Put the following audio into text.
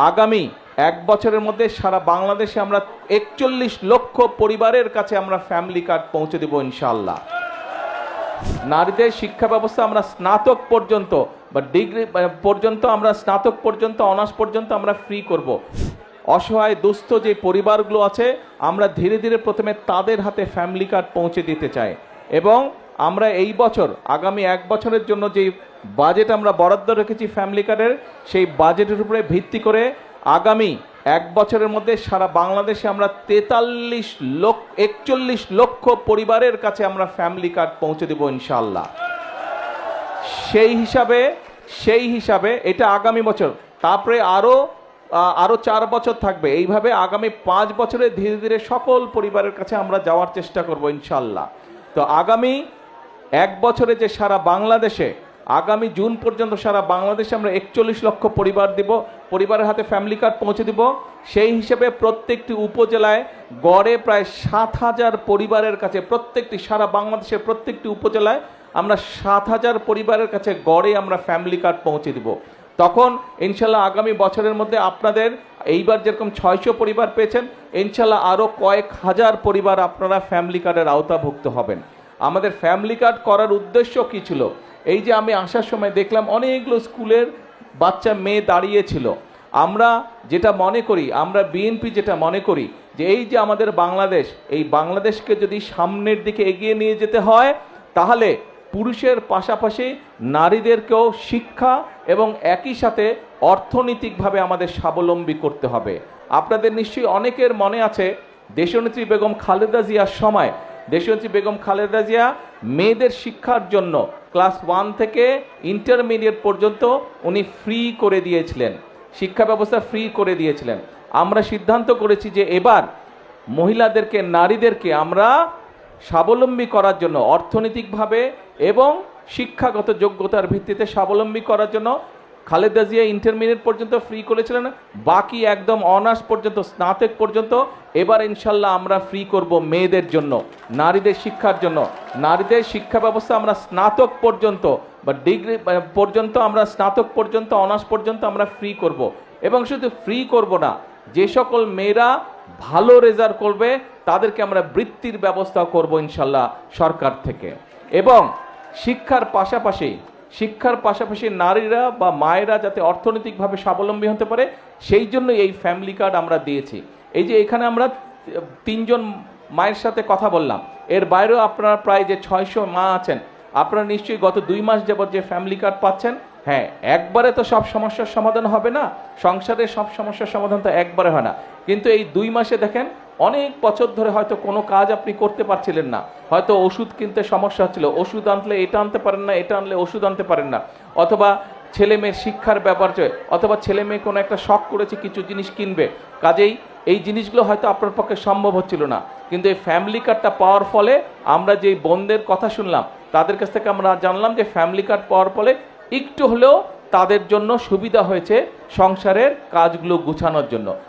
আগামী এক বছরের মধ্যে সারা বাংলাদেশে আমরা ৪১ লক্ষ পরিবারের কাছে আমরা ফ্যামিলি কার্ড পৌঁছে দেব ইনশাআল্লাহ। নারীদের শিক্ষা ব্যবস্থা আমরা স্নাতক পর্যন্ত বা ডিগ্রি পর্যন্ত, আমরা স্নাতক পর্যন্ত, অনার্স পর্যন্ত আমরা ফ্রি করব। অসহায় দুস্থ যে পরিবারগুলো আছে আমরা ধীরে ধীরে প্রথমে তাদের হাতে ফ্যামিলি কার্ড পৌঁছে দিতে চাই। এবং আমরা এই বছর আগামী এক বছরের জন্য যে বাজেট আমরা বরাদ্দ রেখেছি ফ্যামিলি কার্ডের, সেই বাজেটের উপরে ভিত্তি করে আগামী এক বছরের মধ্যে সারা বাংলাদেশে আমরা ৪১ লক্ষ পরিবারের কাছে আমরা ফ্যামিলি কার্ড পৌঁছে দেব ইনশাআল্লাহ। সেই হিসাবে এটা আগামী বছর, তারপরে আরো ৪ বছর থাকবে। এইভাবে আগামী ৫ বছরে ধীরে ধীরে সকল পরিবারের কাছে আমরা যাওয়ার চেষ্টা করব ইনশাআল্লাহ। তো আগামী এক বছরে যে সারা বাংলাদেশে আগামী জুন পর্যন্ত সারা বাংলাদেশে আমরা ৪১ লক্ষ পরিবারের হাতে ফ্যামিলি কার্ড পৌঁছে দিব। সেই হিসেবে প্রত্যেকটি উপজেলায় গড়ে প্রায় ৭,০০০ পরিবারের কাছে, সারা বাংলাদেশের প্রত্যেকটি উপজেলায় আমরা ৭,০০০ পরিবারের কাছে গড়ে আমরা ফ্যামিলি কার্ড পৌঁছে দিব। তখন ইনশাল্লাহ আগামী বছরের মধ্যে আপনাদের এইবার যেরকম ৬০০ পরিবার পেয়েছেন, ইনশাল্লাহ আরও কয়েক হাজার পরিবার আপনারা ফ্যামিলি কার্ডের আওতাভুক্ত হবেন। আমাদের ফ্যামিলি কার্ড করার উদ্দেশ্য কী ছিল? এই যে আমি আসার সময় দেখলাম অনেকগুলো স্কুলের বাচ্চা মেয়ে দাঁড়িয়েছিল। আমরা যেটা মনে করি, আমরা বিএনপি যেটা মনে করি যে এই যে আমাদের বাংলাদেশ, এই বাংলাদেশকে যদি সামনের দিকে এগিয়ে নিয়ে যেতে হয় তাহলে পুরুষের পাশাপাশি নারীদেরকেও শিক্ষা এবং একই সাথে অর্থনৈতিকভাবে আমাদের স্বাবলম্বী করতে হবে। আপনাদের নিশ্চয়ই অনেকের মনে আছে দেশনেত্রী বেগম খালেদা জিয়ার সময় দেশনেত্রী বেগম খালেদা জিয়া মেয়েদের শিক্ষার জন্য ক্লাস 1 থেকে ইন্টারমিডিয়েট পর্যন্ত উনি ফ্রি করে দিয়েছিলেন, শিক্ষা ব্যবস্থা ফ্রি করে দিয়েছিলেন। আমরা সিদ্ধান্ত করেছি যে এবার মহিলাদেরকে, নারীদেরকে আমরা স্বাবলম্বী করার জন্য অর্থনৈতিকভাবে এবং শিক্ষাগত যোগ্যতার ভিত্তিতে স্বাবলম্বী করার জন্য খালেদা জিয়া ইন্টারমিডিয়েট পর্যন্ত ফ্রি করেছিলেন, বাকি একদম অনার্স পর্যন্ত, স্নাতক পর্যন্ত এবার ইনশাল্লাহ আমরা ফ্রি করব মেয়েদের জন্য, নারীদের শিক্ষার জন্য। নারীদের শিক্ষা ব্যবস্থা আমরা স্নাতক পর্যন্ত বা ডিগ্রি পর্যন্ত, আমরা স্নাতক পর্যন্ত, অনার্স পর্যন্ত আমরা ফ্রি করব। এবং শুধু ফ্রি করব না, যে সকল মেয়েরা ভালো রেজাল্ট করবে তাদেরকে আমরা বৃত্তির ব্যবস্থা করব ইনশাল্লাহ সরকার থেকে। এবং শিক্ষার পাশাপাশি নারীরা বা মায়েরা যাতে অর্থনৈতিকভাবে স্বাবলম্বী হতে পারে সেই জন্য এই ফ্যামিলি কার্ড আমরা দিয়েছি। এই যে এখানে আমরা ৩ জন মায়ের সাথে কথা বললাম, এর বাইরেও আপনারা প্রায় যে ৬০০ মা আছেন, আপনারা নিশ্চয়ই গত ২ মাস যাবত যে ফ্যামিলি কার্ড পাচ্ছেন। হ্যাঁ, একবারে তো সব সমস্যার সমাধান হবে না, সংসারের সব সমস্যার সমাধান তো একবারে হয় না, কিন্তু এই 2 মাসে দেখেন অনেক বছর ধরে হয়তো কোনো কাজ আপনি করতে পারছিলেন না, হয়তো ওষুধ কিনতে সমস্যা হচ্ছিল, ওষুধ আনলে এটা আনতে পারেন না, এটা আনলে ওষুধ আনতে পারেন না, অথবা ছেলে মেয়ের শিক্ষার ব্যাপার, অথবা ছেলে মেয়ে কোনো একটা শখ করেছে কিছু জিনিস কিনবে, কাজেই এই জিনিসগুলো হয়তো আপনার পক্ষে সম্ভব হচ্ছিল না। কিন্তু এই ফ্যামিলি কার্ডটা পাওয়ার ফলে আমরা যেই বোনদের কথা শুনলাম তাদের কাছ থেকে আমরা জানলাম যে ফ্যামিলি কার্ড পাওয়ার ফলে একটু হলেও তাদের জন্য সুবিধা হয়েছে সংসারের কাজগুলো গুছানোর জন্য।